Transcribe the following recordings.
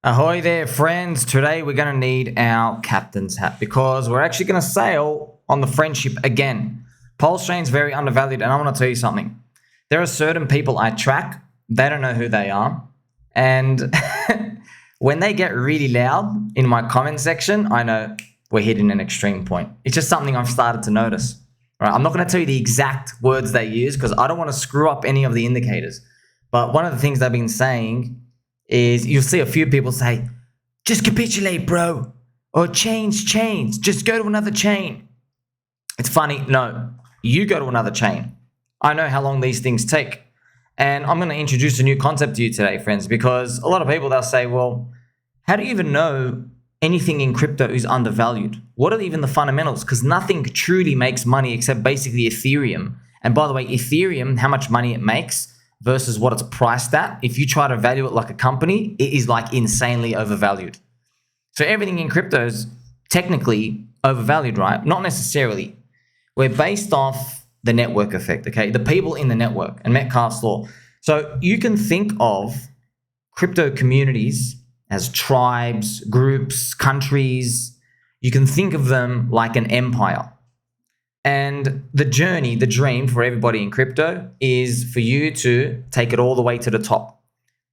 Ahoy there, friends. Today we're going to need our captain's hat because we're actually going to sail on the friendship again. PulseChain's very undervalued, and I want to tell you something. There are certain people I track, they don't know who they are, and when they get really loud in my comment section, I know we're hitting an extreme point. It's just something I've started to notice. All right, I'm not going to tell you the exact words they use because I don't want to screw up any of the indicators. But one of the things they've been saying is you'll see a few people say, just capitulate, bro, or change chains, just go to another chain. It's funny. No, you go to another chain. I know how long these things take. And I'm going to introduce a new concept to you today, friends, because a lot of people, they'll say, well, how do you even know anything in crypto is undervalued? What are even the fundamentals? Because nothing truly makes money except basically Ethereum. And by the way, Ethereum, how much money it makes versus what it's priced at, if you try to value it like a company, it is like insanely overvalued. So everything in crypto is technically overvalued, right? Not necessarily. We're based off the network effect, okay? The people in the network and Metcalfe's law. So you can think of crypto communities as tribes, groups, countries. You can think of them like an empire. And the journey, the dream for everybody in crypto is for you to take it all the way to the top.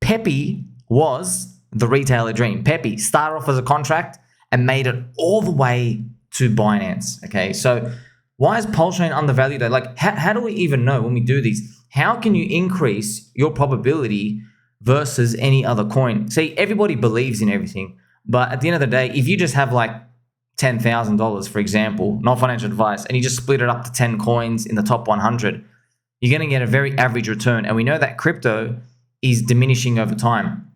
Pepe was the retailer dream. Pepe started off as a contract and made it all the way to Binance. Okay, so why is PulseChain undervalued? Like, how do we even know when we do these? How can you increase your probability versus any other coin? See, everybody believes in everything, but at the end of the day, if you just have like $10,000, for example, not financial advice, and you just split it up to 10 coins in the top 100, you're going to get a very average return. And we know that crypto is diminishing over time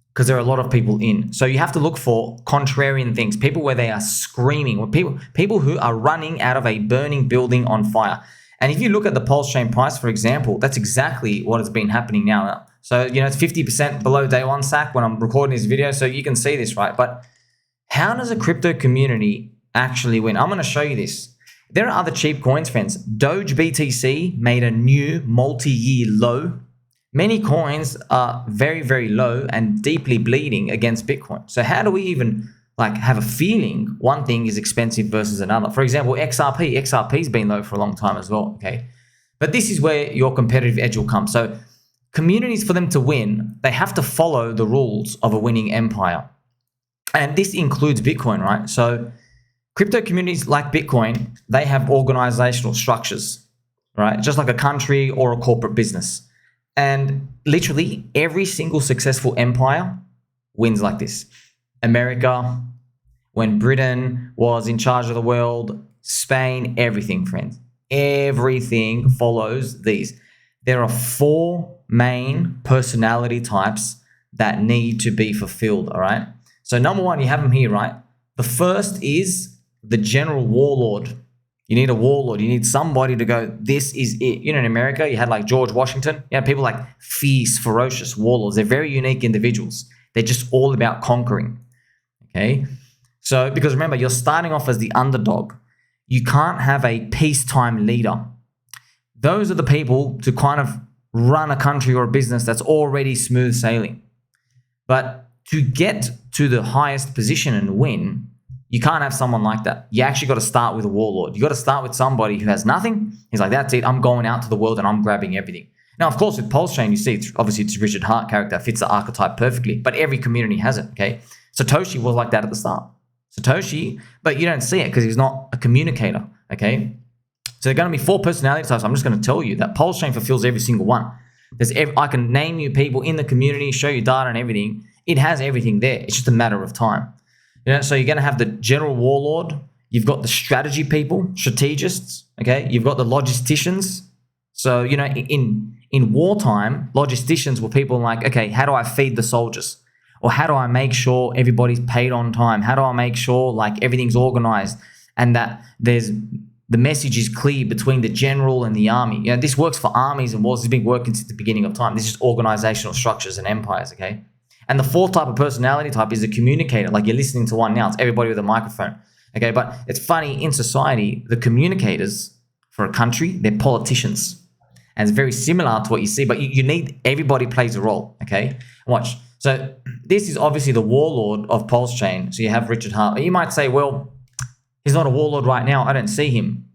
because there are a lot of people in. So you have to look for contrarian things, people where they are screaming, people who are running out of a burning building on fire. And if you look at the PulseChain price, for example, that's exactly what has been happening now. So, it's 50% below day one SAC when I'm recording this video. So you can see this, right? But how does a crypto community actually win? I'm going to show you this. There are other cheap coins, friends. Doge BTC made a new multi-year low. Many coins are very, very low and deeply bleeding against Bitcoin. So how do we even have a feeling one thing is expensive versus another? For example, XRP's been low for a long time as well. Okay, but this is where your competitive edge will come. So communities, for them to win, they have to follow the rules of a winning empire. And this includes Bitcoin, right? So crypto communities like Bitcoin, they have organizational structures, right? Just like a country or a corporate business. And literally every single successful empire wins like this. America, when Britain was in charge of the world, Spain, everything, friends. Everything follows these. There are 4 main personality types that need to be fulfilled, all right? So number 1, you have them here, right? The first is the general warlord. You need a warlord. You need somebody to go, this is it. In America, you had like George Washington. You had people like fierce, ferocious warlords. They're very unique individuals. They're just all about conquering, okay? So, because remember, you're starting off as the underdog. You can't have a peacetime leader. Those are the people to kind of run a country or a business that's already smooth sailing. But to get to the highest position and win, you can't have someone like that. You actually got to start with a warlord. You got to start with somebody who has nothing. He's like, that's it. I'm going out to the world and I'm grabbing everything. Now, of course, with PulseChain, you see, it's Richard Hart character, fits the archetype perfectly, but every community has it, okay? Satoshi was like that at the start. Satoshi, but you don't see it because he's not a communicator, okay? So there are going to be 4 personality types. I'm just going to tell you that PulseChain fulfills every single one. I can name you people in the community, show you data and everything. It has everything there. It's just a matter of time. So you're going to have the general warlord. You've got the strategy people, strategists. Okay. You've got the logisticians. So, in wartime, logisticians were people like, okay, how do I feed the soldiers? Or how do I make sure everybody's paid on time? How do I make sure everything's organized and that the message is clear between the general and the army? This works for armies and wars. It's been working since the beginning of time. This is organizational structures and empires, okay? And the 4th type of personality type is a communicator. Like you're listening to one now. It's everybody with a microphone, okay? But it's funny, in society, the communicators for a country, they're politicians. And it's very similar to what you see, but you need, everybody plays a role, okay? Watch. So this is obviously the warlord of PulseChain. So you have Richard Hart. You might say, well, he's not a warlord right now. I don't see him.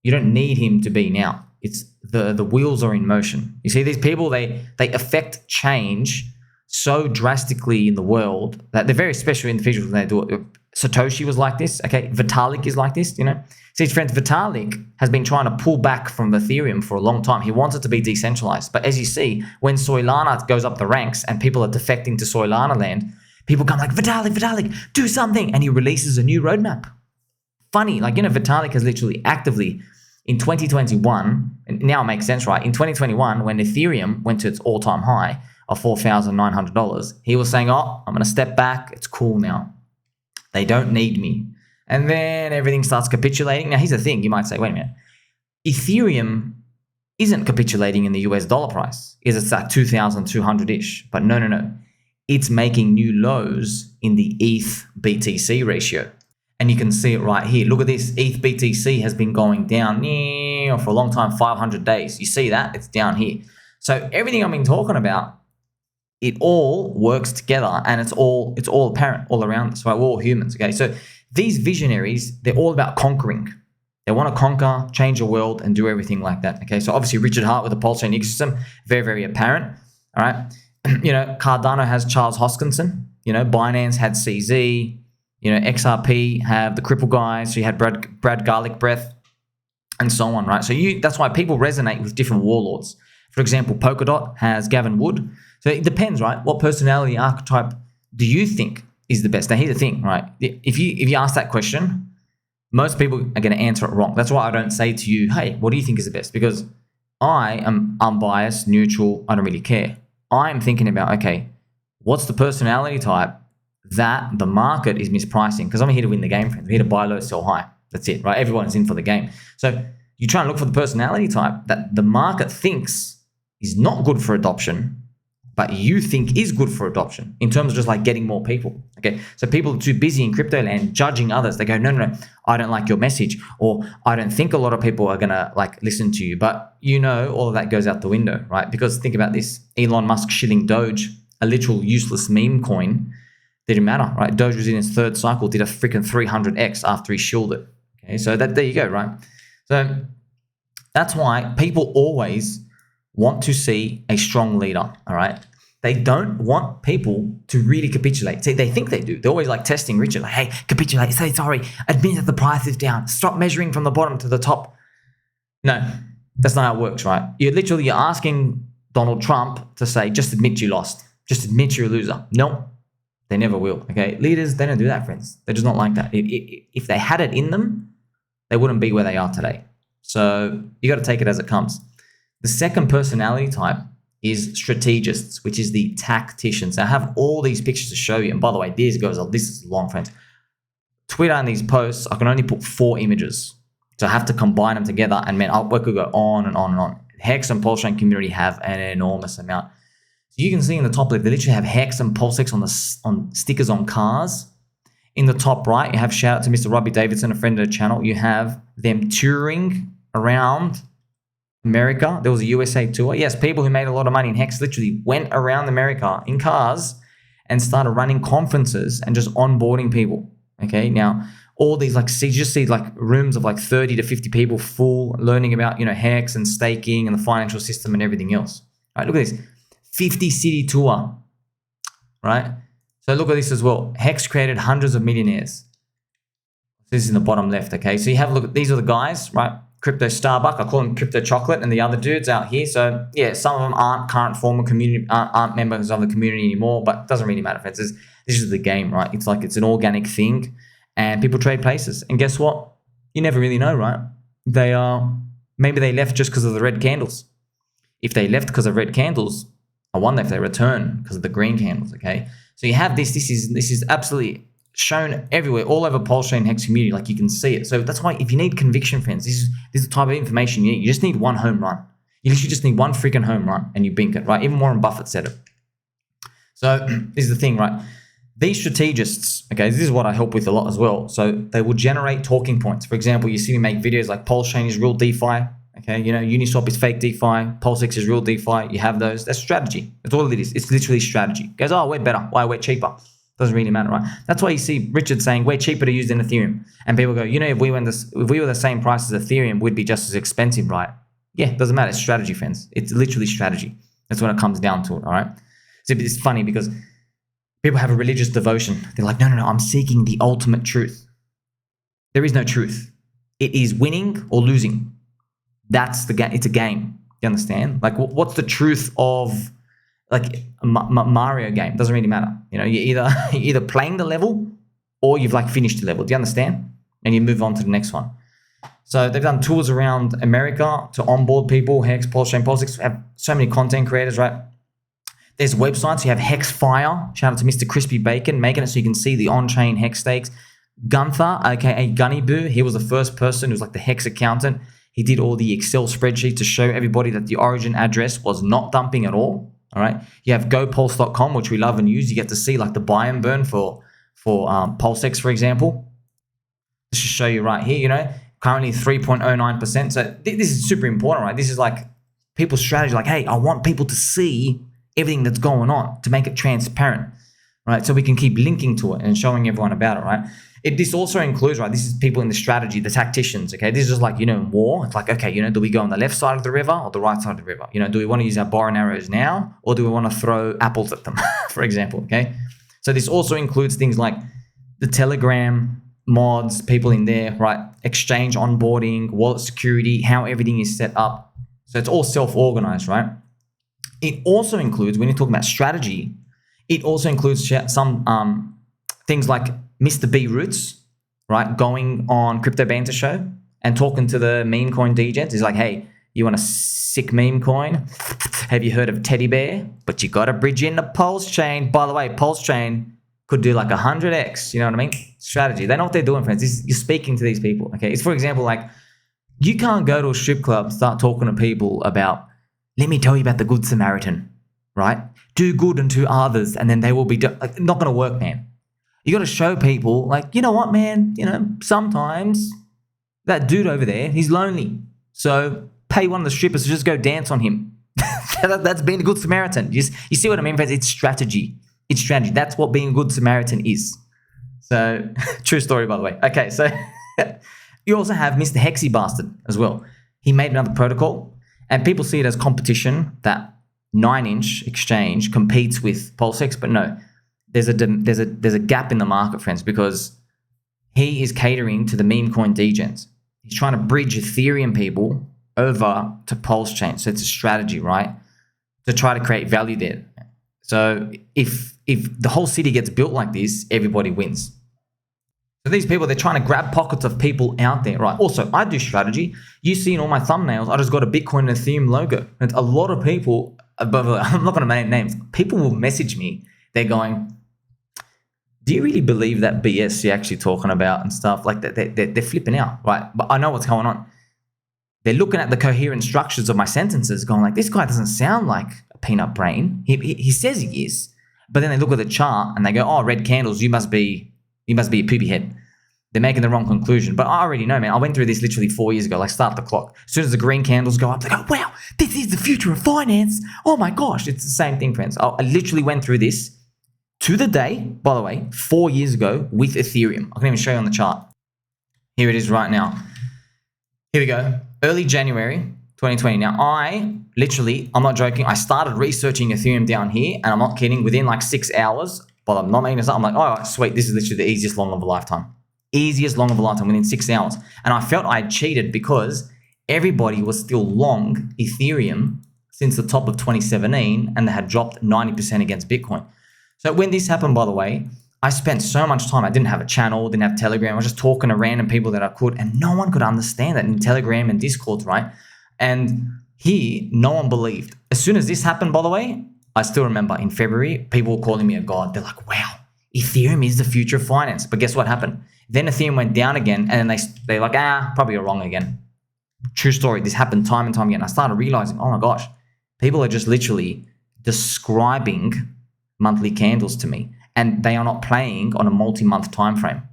You don't need him to be now. It's the wheels are in motion. You see, these people, they affect change so drastically in the world that they're very special individuals when they do it. Satoshi was like this, okay? Vitalik is like this, you know? See, friends, Vitalik has been trying to pull back from Ethereum for a long time. He wants it to be decentralized. But as you see, when Solana goes up the ranks and people are defecting to Solana land, people come like, Vitalik, do something. And he releases a new roadmap. Funny, like, you know, Vitalik has literally actively, in 2021, and now it makes sense, right? In 2021, when Ethereum went to its all-time high of $4,900, he was saying, oh, I'm going to step back. It's cool now. They don't need me. And then everything starts capitulating. Now, here's the thing. You might say, wait a minute. Ethereum isn't capitulating in the US dollar price. It's at 2,200-ish. But no. It's making new lows in the ETH BTC ratio. And you can see it right here. Look at this. ETH BTC has been going down for a long time, 500 days. You see that? It's down here. So everything I've been talking about, it all works together, and it's all apparent all around us, right? We're all humans, okay? So these visionaries, they're all about conquering. They want to conquer, change the world, and do everything like that, okay? So obviously Richard Hart with the PulseChain ecosystem, very, very apparent, all right? You know, Cardano has Charles Hoskinson. You know, Binance had CZ. You know, XRP have the cripple guys. So you had Brad Garlic Breath and so on, right? So that's why people resonate with different warlords. For example, Polkadot has Gavin Wood. So it depends, right? What personality archetype do you think is the best? Now, here's the thing, right? If you ask that question, most people are going to answer it wrong. That's why I don't say to you, hey, what do you think is the best? Because I am unbiased, neutral, I don't really care. I'm thinking about, okay, what's the personality type that the market is mispricing? Because I'm here to win the game, friends. I'm here to buy low, sell high. That's it, right? Everyone is in for the game. So you try and look for the personality type that the market thinks is not good for adoption, but you think is good for adoption in terms of just like getting more people, okay? So people are too busy in crypto land judging others. They go, no, I don't like your message, or I don't think a lot of people are gonna like listen to you. But you know, all of that goes out the window, right? Because think about this, Elon Musk shilling Doge, a literal useless meme coin, didn't matter, right? Doge was in its third cycle, did a freaking 300x after he shilled it, okay? So there you go, right? So that's why people always want to see a strong leader, all right? They don't want people to really capitulate. See, they think they do. They're always like testing Richard, like, hey, capitulate, say sorry, admit that the price is down, stop measuring from the bottom to the top. No, that's not how it works, right? You're asking Donald Trump to say, just admit you lost. Just admit you're a loser. No, they never will, okay? Leaders, they don't do that, friends. They're just not like that. If they had it in them, they wouldn't be where they are today. So you got to take it as it comes. The second personality type is strategists, which is the tacticians. I have all these pictures to show you. And by the way, this is long, friends. Twitter and these posts, I can only put 4 images. So I have to combine them together. And man, we could go on and on and on. HEX and PulseChain community have an enormous amount. So you can see in the top left, they literally have HEX and PulseX on stickers on cars. In the top right, you have shout out to Mr. Robbie Davidson, a friend of the channel. You have them touring around America. There was a USA tour. Yes, people who made a lot of money in HEX literally went around America in cars and started running conferences and just onboarding people. Okay, now all these you just see like rooms of like 30 to 50 people full, learning about, you know, HEX and staking and the financial system and everything else. All right, look at this, 50 city tour, right? So look at this as well. HEX created hundreds of millionaires. This is in the bottom left. Okay, so you have a look at, these are the guys, right? Crypto Starbuck, I call him Crypto Chocolate, and the other dudes out here. So yeah, some of them aren't current former community, aren't members of the community anymore, but it doesn't really matter, friends. This is the game, right? It's like it's an organic thing, and people trade places. And guess what? You never really know, right? Maybe they left just because of the red candles. If they left because of red candles, I wonder if they return because of the green candles. Okay, so you have this. This is absolutely shown everywhere, all over PulseChain HEX community, like you can see it. So that's why if you need conviction, friends, this is the type of information you need. You just need one home run. You literally just need one freaking home run and you bink it, right? Even Warren Buffett said it. So this is the thing, right? These strategists, okay, this is what I help with a lot as well. So they will generate talking points. For example, you see me make videos like PulseChain is real DeFi, Okay, you know, Uniswap is fake DeFi, PulseX is real DeFi. You have those. That's strategy. That's all it is. It's literally strategy. It goes, oh, we're better. Why? We're cheaper. Doesn't really matter, right? That's why you see Richard saying we're cheaper to use than Ethereum, and people go, you know, if we were the same price as Ethereum, we'd be just as expensive, right? Yeah, it doesn't matter. It's strategy, friends. It's literally strategy. That's when it comes down to it. All right. So it's funny because people have a religious devotion. They're like, no, I'm seeking the ultimate truth. There is no truth. It is winning or losing. That's the game. It's a game. You understand? Like, what's the truth of like a Mario game? Doesn't really matter. You know, you're either playing the level or you've like finished the level. Do you understand? And you move on to the next one. So they've done tours around America to onboard people. HEX, PulseChain, PulseX have so many content creators, right? There's websites. You have HEXFire. Shout out to Mr. Crispy Bacon, making it so you can see the on-chain HEX stakes. Gunther, aka Gunny Boo, he was the first person who was like the HEX accountant. He did all the Excel spreadsheets to show everybody that the origin address was not dumping at all. All right. You have GoPulse.com, which we love and use. You get to see like the buy and burn for PulseX, for example. This should show you right here, you know, currently 3.09%. So this is super important, right? This is like people's strategy. Like, hey, I want people to see everything that's going on to make it transparent, right? So we can keep linking to it and showing everyone about it, right? This also includes, right, this is people in the strategy, the tacticians, okay? This is just like, you know, in war. It's like, okay, you know, do we go on the left side of the river or the right side of the river? You know, do we want to use our bow and arrows now or do we want to throw apples at them, for example, okay? So this also includes things like the Telegram mods, people in there, right? Exchange onboarding, wallet security, how everything is set up. So it's all self-organized, right? It also includes, when you're talking about strategy, it also includes some things like Mr. BRoots, right? Going on Crypto Banter Show and talking to the meme coin DJs. He's like, hey, you want a sick meme coin? Have you heard of Teddy Bear? But you got to bridge in the PulseChain. By the way, PulseChain could do like 100x. You know what I mean? Strategy. They know what they're doing, friends. You're speaking to these people, okay? It's, for example, like you can't go to a strip club and start talking to people about, let me tell you about the Good Samaritan, right? Do good unto others and then they will be like, not going to work, man. You got to show people like, you know what, man, you know, sometimes that dude over there, he's lonely. So pay one of the strippers to just go dance on him. That's being a good Samaritan. You see what I mean, friends? It's strategy. It's strategy. That's what being a good Samaritan is. So true story, by the way. Okay, so you also have Mr. HEXY bastard as well. He made another protocol and people see it as competition that 9-inch exchange competes with PulseX, but no. There's a gap in the market, friends, because he is catering to the meme coin degens. He's trying to bridge Ethereum people over to PulseChain. So it's a strategy, right? To try to create value there. So if the whole city gets built like this, everybody wins. So these people, they're trying to grab pockets of people out there, right? Also, I do strategy. You see in all my thumbnails, I just got a Bitcoin and Ethereum logo. And a lot of people, I'm not going to name names, people will message me. They're going, do you really believe that BS you're actually talking about and stuff? Like they're flipping out, right? But I know what's going on. They're looking at the coherent structures of my sentences going like, this guy doesn't sound like a peanut brain. He says he is. But then they look at the chart and they go, oh, red candles, you must be a poopy head. They're making the wrong conclusion. But I already know, man. I went through this literally 4 years ago, like start the clock. As soon as the green candles go up, they go, wow, this is the future of finance. Oh my gosh, it's the same thing, friends. I literally went through this to the day, by the way, 4 years ago with Ethereum. I can even show you on the chart. Here it is right now. Here we go. Early January 2020. Now, I'm not joking, I started researching Ethereum down here, and I'm not kidding, within like 6 hours, but I'm not making this up. I'm like, oh, sweet, this is literally the easiest long of a lifetime. Easiest long of a lifetime within 6 hours. And I felt I cheated because everybody was still long Ethereum since the top of 2017, and they had dropped 90% against Bitcoin. So when this happened, by the way, I spent so much time. I didn't have a channel, didn't have Telegram. I was just talking to random people that I could, and no one could understand that in Telegram and Discord, right? And here, no one believed. As soon as this happened, by the way, I still remember in February, people were calling me a god. They're like, wow, Ethereum is the future of finance. But guess what happened? Then Ethereum went down again, and then they're like, probably you're wrong again. True story. This happened time and time again. I started realizing, oh my gosh, people are just literally describing monthly candles to me, and they are not playing on a multi-month time frame.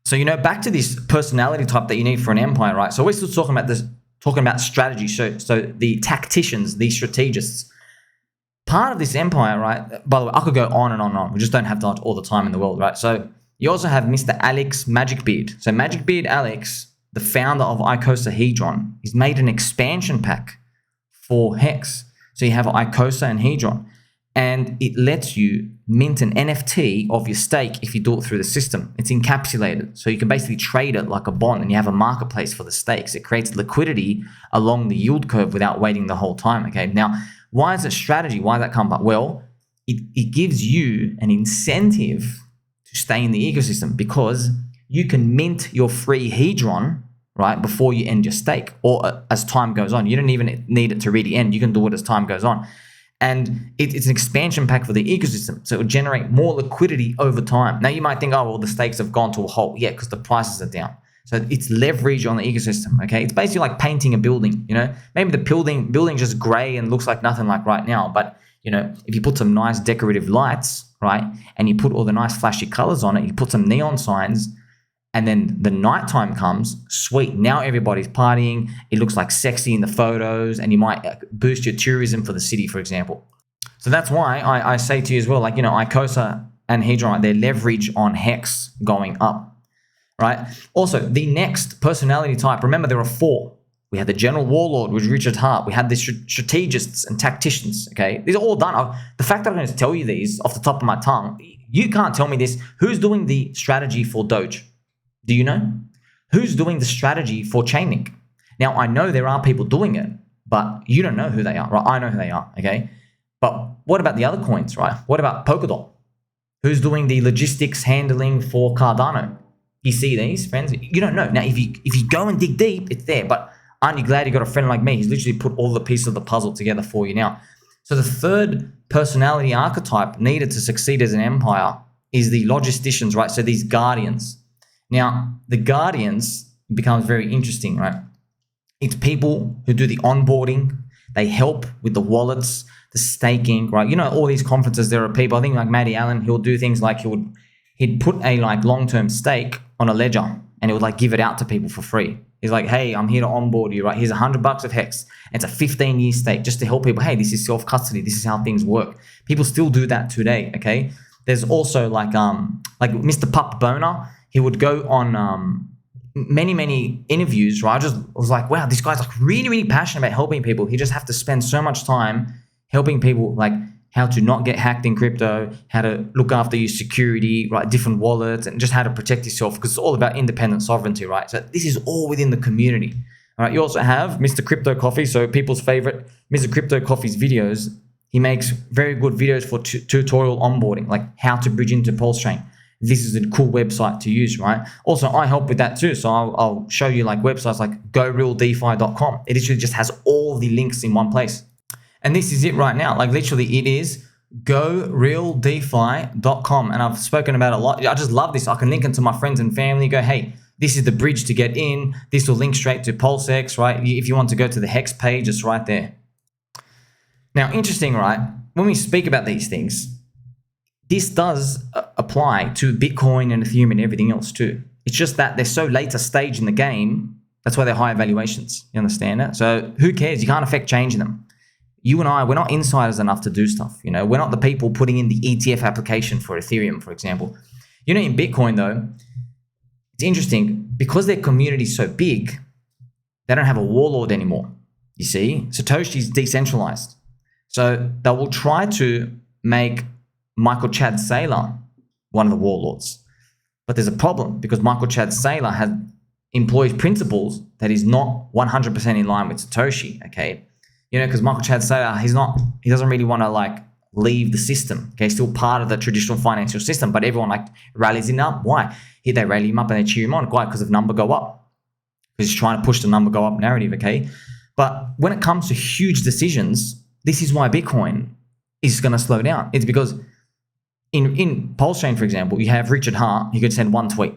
So, back to this personality type that you need for an empire, right? So we're still talking about this talking about strategy. So the tacticians, the strategists, part of this empire, right? By the way, I could go on and on and on. We just don't have all the time in the world, right? So you also have Mr. Alex Magicbeard. So Magicbeard Alex, the founder of Icosa Hedron, he's made an expansion pack for HEX. So you have Icosa and Hedron, and it lets you mint an NFT of your stake if you do it through the system. It's encapsulated, so you can basically trade it like a bond, and you have a marketplace for the stakes. It creates liquidity along the yield curve without waiting the whole time, okay? Now, why is it strategy? Why does that come up? Well, it gives you an incentive to stay in the ecosystem because you can mint your free Hedron, right, before you end your stake or as time goes on. You don't even need it to really end. You can do it as time goes on. And it's an expansion pack for the ecosystem. So it will generate more liquidity over time. Now you might think, oh, well, the stakes have gone to a halt. Yeah, because the prices are down. So it's leverage on the ecosystem, okay? It's basically like painting a building, you know? Maybe the building's just gray and looks like nothing like right now. But, you know, if you put some nice decorative lights, right, and you put all the nice flashy colors on it, you put some neon signs, and then the nighttime comes, sweet. Now everybody's partying. It looks like sexy in the photos, and you might boost your tourism for the city, for example. So that's why I say to you as well, like, you know, Icosa and Hedron, their leverage on HEX going up, right? Also, the next personality type, remember there are 4. We had the General Warlord with Richard Hart. We had the strategists and tacticians, okay? These are all done. The fact that I'm going to tell you these off the top of my tongue, you can't tell me this. Who's doing the strategy for Doge? Do you know? Who's doing the strategy for Chainlink? Now, I know there are people doing it, but you don't know who they are, right? I know who they are, okay? But what about the other coins, right? What about Polkadot? Who's doing the logistics handling for Cardano? You see these, friends? You don't know. Now, if you go and dig deep, it's there. But aren't you glad you got a friend like me? He's literally put all the pieces of the puzzle together for you now. So the third personality archetype needed to succeed as an empire is the logisticians, right? So these guardians. Now, the guardians becomes very interesting, right? It's people who do the onboarding. They help with the wallets, the staking, right? You know, all these conferences, there are people, I think like Matty Allen, he'll do things like he'd put a like long-term stake on a ledger and he would like give it out to people for free. He's like, hey, I'm here to onboard you, right? Here's $100 of HEX. It's a 15-year stake just to help people. Hey, this is self-custody. This is how things work. People still do that today, okay? There's also like Mr. Pup Boner. He would go on many interviews, right? I just was like, wow, this guy's like really passionate about helping people. He just have to spend so much time helping people, like how to not get hacked in crypto, how to look after your security, right? Different wallets, and just how to protect yourself, because it's all about independent sovereignty, right? So this is all within the community. All right. You also have Mr. Crypto Coffee, so people's favorite, Mr. Crypto Coffee's videos. He makes very good videos for tutorial onboarding, like how to bridge into PulseChain. This is a cool website to use, right? Also, I help with that too. So I'll show you like websites like gorealdefi.com. It literally just has all the links in one place. And this is it right now. Like literally it is gorealdefi.com. And I've spoken about it a lot. I just love this. I can link it to my friends and family, go, hey, this is the bridge to get in. This will link straight to PulseX, right? If you want to go to the HEX page, it's right there. Now, interesting, right? When we speak about these things, this does apply to Bitcoin and Ethereum and everything else too. It's just that they're so later stage in the game. That's why they're higher valuations. You understand that? So who cares? You can't affect changing them. You and I, we're not insiders enough to do stuff. You know, we're not the people putting in the ETF application for Ethereum, for example. You know, in Bitcoin though, it's interesting because their community is so big, they don't have a warlord anymore. You see, Satoshi's decentralized. So they will try to make Michael Chad Saylor one of the warlords. But there's a problem because Michael Chad Saylor employs principles that is not 100% in line with Satoshi, okay? You know, because Michael Chad Saylor, he doesn't really want to like leave the system, okay? He's still part of the traditional financial system, but everyone like rallies him up. Why? They rally him up and they cheer him on. Why? Because of number go up. Because he's trying to push the number go up narrative, okay? But when it comes to huge decisions, this is why Bitcoin is going to slow down. It's because in PulseChain, for example, you have Richard Hart. He could send one tweet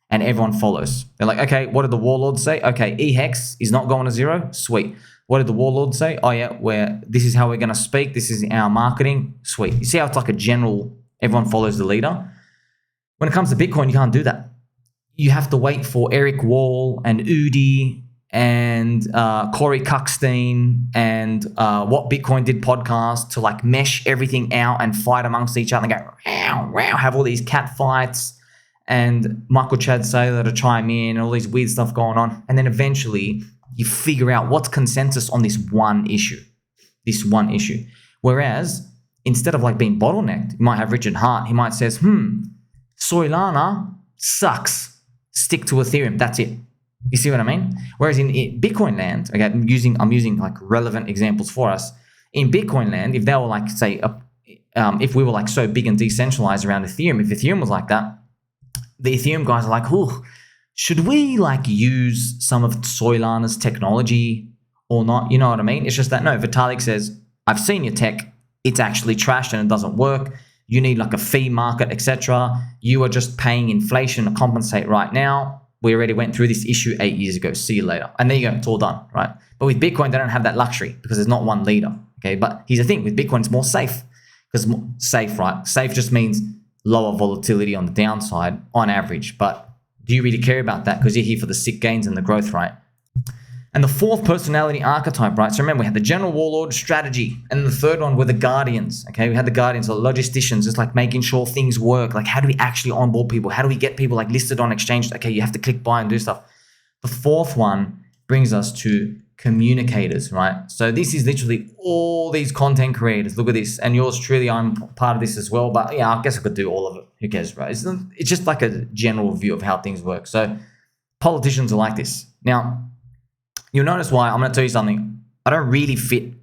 and everyone follows. They're like, okay, what did the warlords say? Okay, HEX is not going to zero. Sweet. What did the warlords say? Oh yeah, this is how we're going to speak. This is our marketing. Sweet. You see how it's like a general, everyone follows the leader? When it comes to Bitcoin, you can't do that. You have to wait for Eric Wall and Udi and Corey Kuckstein and What Bitcoin Did podcast to like mesh everything out and fight amongst each other and go, wow, wow, have all these cat fights and Michael Chad Saylor to chime in and all these weird stuff going on. And then eventually you figure out what's consensus on this one issue. Whereas instead of like being bottlenecked, you might have Richard Hart. He might says, Solana sucks. Stick to Ethereum. That's it. You see what I mean? Whereas in Bitcoin land, okay, I'm using like relevant examples for us. In Bitcoin land, if they were like, say, if we were like so big and decentralized around Ethereum, if Ethereum was like that, the Ethereum guys are like, oh, should we like use some of Solana's technology or not? You know what I mean? It's just that, no, Vitalik says, I've seen your tech. It's actually trashed and it doesn't work. You need like a fee market, etc. You are just paying inflation to compensate right now. We already went through this issue 8 years ago. See you later. And there you go. It's all done, right? But with Bitcoin, they don't have that luxury because there's not one leader, okay? But here's the thing. With Bitcoin, it's more safe because safe, right? Safe just means lower volatility on the downside on average. But do you really care about that? Because you're here for the sick gains and the growth, right? And the fourth personality archetype, right? So remember, we had the general warlord strategy. And the third one were the guardians, okay? We had the guardians, the logisticians, just like making sure things work. Like, how do we actually onboard people? How do we get people like listed on exchange? Okay, you have to click buy and do stuff. The fourth one brings us to communicators, right? So this is literally all these content creators. Look at this. And yours truly, I'm part of this as well. But yeah, I guess I could do all of it. Who cares, right? It's just like a general view of how things work. So politicians are like this. Now, you'll notice why. I'm going to tell you something. I don't really fit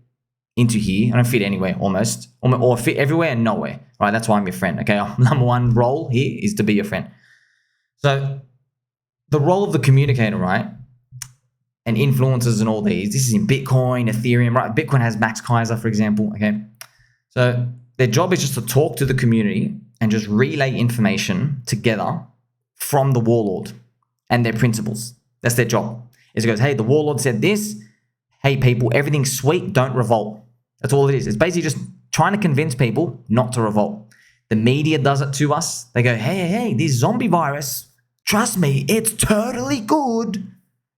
into here. I don't fit anywhere almost. Or fit everywhere and nowhere. Right? That's why I'm your friend. Okay. Number one role here is to be your friend. So the role of the communicator, right? And influencers and all these. This is in Bitcoin, Ethereum, right? Bitcoin has Max Kaiser, for example. Okay. So their job is just to talk to the community and just relay information together from the warlord and their principles. That's their job. It goes, hey, the warlord said this. Hey, people, everything's sweet. Don't revolt. That's all it is. It's basically just trying to convince people not to revolt. The media does it to us. They go, hey, this zombie virus, trust me, it's totally good.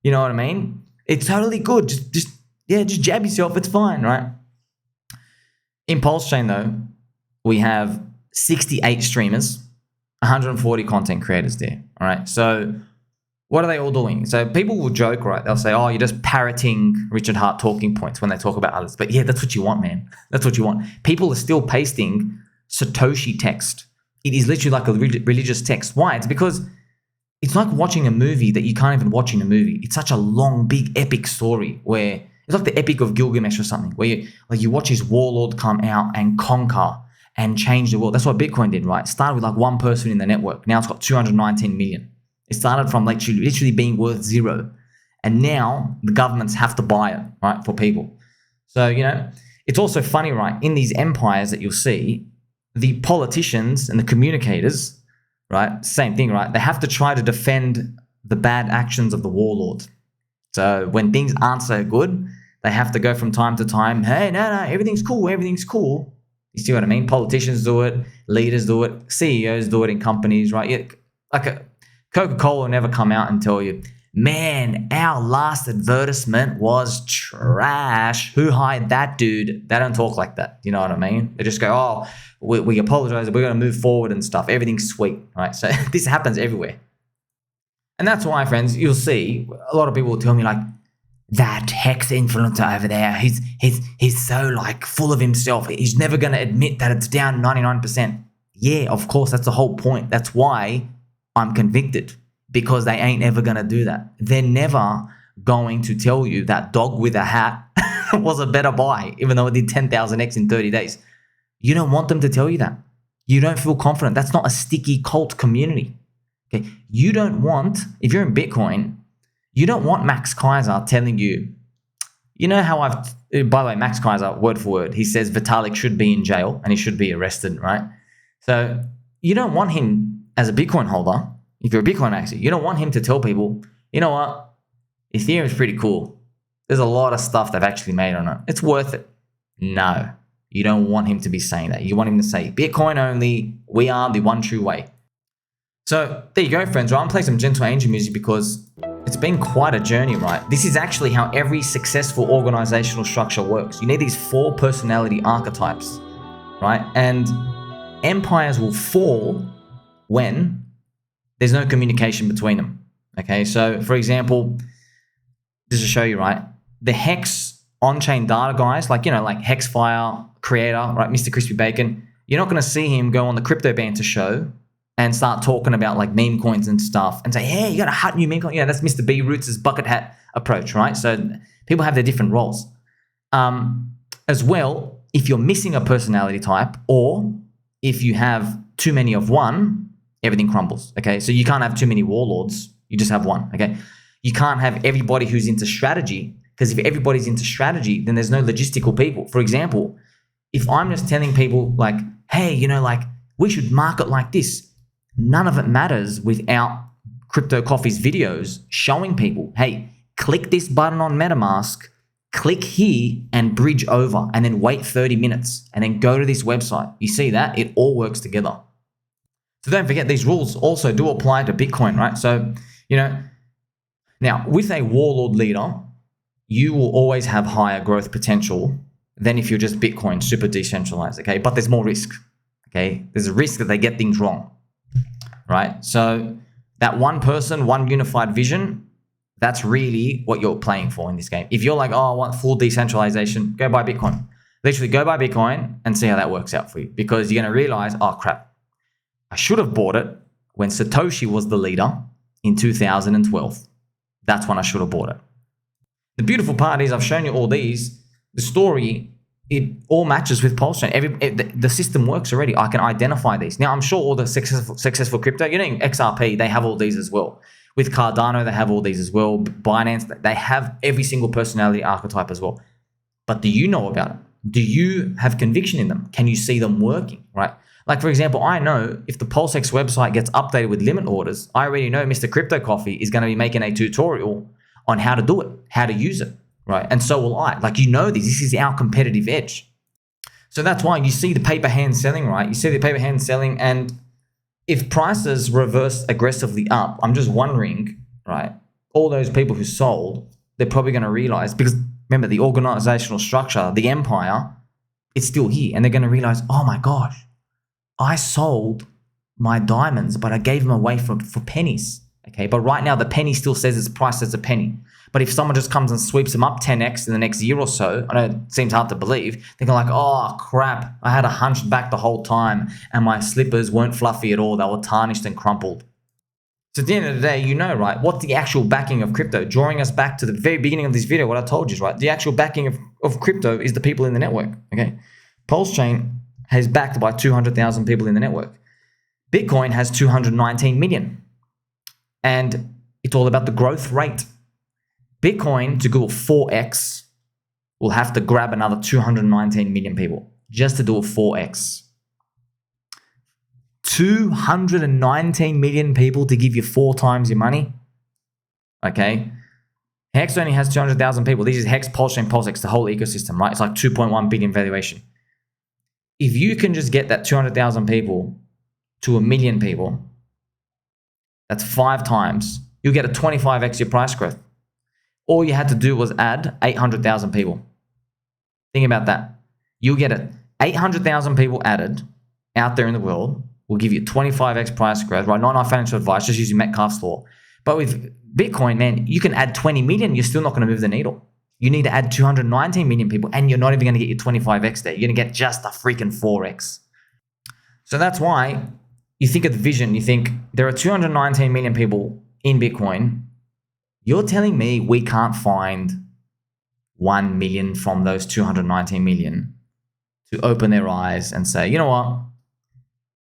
You know what I mean? It's totally good. Just jab yourself. It's fine, right? In PulseChain, though, we have 68 streamers, 140 content creators there. All right. So what are they all doing? So people will joke, right? They'll say, oh, you're just parroting Richard Hart talking points when they talk about others. But yeah, that's what you want, man. That's what you want. People are still pasting Satoshi text. It is literally like a religious text. Why? It's because it's like watching a movie that you can't even watch in a movie. It's such a long, big, epic story where it's like the Epic of Gilgamesh or something, where you watch his warlord come out and conquer and change the world. That's what Bitcoin did, right? It started with like one person in the network. Now it's got 219 million. It started from like literally being worth zero. And now the governments have to buy it, right, for people. So, it's also funny, right? In these empires that you'll see, the politicians and the communicators, right, same thing, right? They have to try to defend the bad actions of the warlord. So when things aren't so good, they have to go from time to time, hey, no, everything's cool. You see what I mean? Politicians do it, leaders do it, CEOs do it in companies, right? Yeah, like Coca-Cola will never come out and tell you, man, our last advertisement was trash. Who hired that dude? They don't talk like that. You know what I mean? They just go, oh, we apologize. We're going to move forward and stuff. Everything's sweet, right? So this happens everywhere. And that's why, friends, you'll see a lot of people will tell me like, that HEX influencer over there, he's so like full of himself. He's never going to admit that it's down 99%. Yeah, of course, that's the whole point. That's why I'm convicted, because they ain't ever going to do that. They're never going to tell you that dog with a hat was a better buy, even though it did 10,000x in 30 days. You don't want them to tell you that. You don't feel confident. That's not a sticky cult community. Okay, you don't want, if you're in Bitcoin, you don't want Max Kaiser telling you, how by the way, Max Kaiser, word for word, he says Vitalik should be in jail and he should be arrested, right? So you don't want him as a Bitcoin holder, if you're a Bitcoin maxi, you don't want him to tell people, you know what, Ethereum is pretty cool. There's a lot of stuff they've actually made on it. It's worth it. No, you don't want him to be saying that. You want him to say, Bitcoin only, we are the one true way. So there you go, friends. Right? I'm playing some gentle angel music because It's been quite a journey, right? This is actually how every successful organizational structure works. You need these 4 personality archetypes, right? And empires will fall when there's no communication between them. Okay, so for example, just to show you, right, the HEX on-chain data guys, like, like HEXFire creator, right, Mr. Crispy Bacon, you're not going to see him go on the Crypto Banter show and start talking about like meme coins and stuff and say, hey, you got a hot new meme coin. Yeah, that's Mr. BRoots' bucket hat approach, right? So people have their different roles. As well, if you're missing a personality type or if you have too many of one, everything crumbles, okay? So you can't have too many warlords. You just have one, okay? You can't have everybody who's into strategy, because if everybody's into strategy, then there's no logistical people. For example, if I'm just telling people like, hey, like we should market like this, none of it matters without Crypto Coffee's videos showing people, hey, click this button on MetaMask, click here and bridge over, and then wait 30 minutes and then go to this website. You see that? It all works together. So don't forget, these rules also do apply to Bitcoin, right? So, now with a warlord leader, you will always have higher growth potential than if you're just Bitcoin, super decentralized, okay? But there's more risk, okay? There's a risk that they get things wrong, right? So that one person, one unified vision, that's really what you're playing for in this game. If you're like, oh, I want full decentralization, go buy Bitcoin. Literally go buy Bitcoin and see how that works out for you, because you're going to realize, oh crap, I should have bought it when Satoshi was the leader in 2012. That's when I should have bought it. The beautiful part is I've shown you all these. The story, it all matches with PulseChain. The system works already. I can identify these. Now, I'm sure all the successful crypto, XRP, they have all these as well. With Cardano, they have all these as well. Binance, they have every single personality archetype as well. But do you know about it? Do you have conviction in them? Can you see them working, right? Like, for example, I know if the PulseX website gets updated with limit orders, I already know Mr. Crypto Coffee is going to be making a tutorial on how to do it, how to use it, right? And so will I. Like, this is our competitive edge. So that's why you see the paper hand selling, right? You see the paper hand selling, and if prices reverse aggressively up, I'm just wondering, right, all those people who sold, they're probably going to realize, because remember, the organizational structure, the empire, it's still here, and they're going to realize, oh my gosh, I sold my diamonds, but I gave them away for pennies. Okay, but right now the penny still says it's priced as a penny. But if someone just comes and sweeps them up 10x in the next year or so, I know it seems hard to believe, they're like, oh crap, I had a hunchback the whole time and my slippers weren't fluffy at all. They were tarnished and crumpled. So at the end of the day, right, what the actual backing of crypto, drawing us back to the very beginning of this video, what I told you, right, the actual backing of crypto is the people in the network, okay? PulseChain is backed by 200,000 people in the network. Bitcoin has 219 million. And it's all about the growth rate. Bitcoin, to go 4x, will have to grab another 219 million people just to do a 4x. 219 million people to give you 4 times your money. Okay. HEX only has 200,000 people. This is HEX, PulseChain, PulseX, the whole ecosystem, right? It's like 2.1 billion valuation. If you can just get that 200,000 people to 1 million people, that's 5 times. You'll get a 25x your price growth. All you had to do was add 800,000 people. Think about that. You'll get it. 800,000 people added out there in the world will give you 25x price growth, right? Not financial advice, just using Metcalfe's law. But with Bitcoin, man, you can add 20 million, you're still not going to move the needle. You need to add 219 million people, and you're not even going to get your 25x there. You're going to get just a freaking 4x. So that's why you think of the vision, you think there are 219 million people in Bitcoin. You're telling me we can't find 1 million from those 219 million to open their eyes and say, you know what?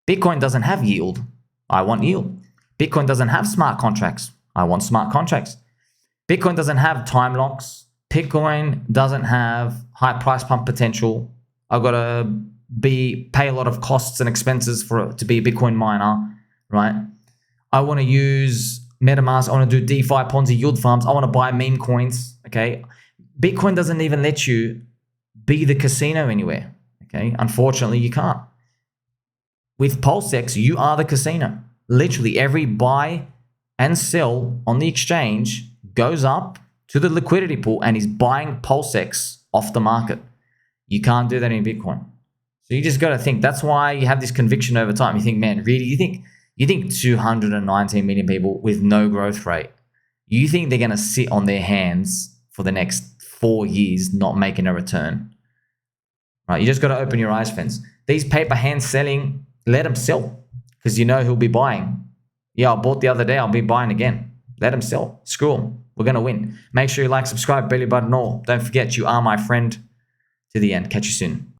Bitcoin doesn't have yield. I want yield. Bitcoin doesn't have smart contracts. I want smart contracts. Bitcoin doesn't have time locks. Bitcoin doesn't have high price pump potential. I've got to pay a lot of costs and expenses to be a Bitcoin miner, right? I want to use MetaMask. I want to do DeFi, Ponzi, yield farms. I want to buy meme coins, okay? Bitcoin doesn't even let you be the casino anywhere, okay? Unfortunately, you can't. With PulseX, you are the casino. Literally every buy and sell on the exchange goes up to the liquidity pool and is buying PulseX off the market. You can't do that in Bitcoin. So you just got to think. That's why you have this conviction over time. You think, man, really? You think 219 million people with no growth rate, you think they're going to sit on their hands for the next 4 years not making a return? Right? You just got to open your eyes, friends. These paper hands selling, let them sell because you know who'll be buying. Yeah, I bought the other day. I'll be buying again. Let them sell. Screw them. We're going to win. Make sure you like, subscribe, belly button all. Don't forget, you are my friend. To the end. Catch you soon.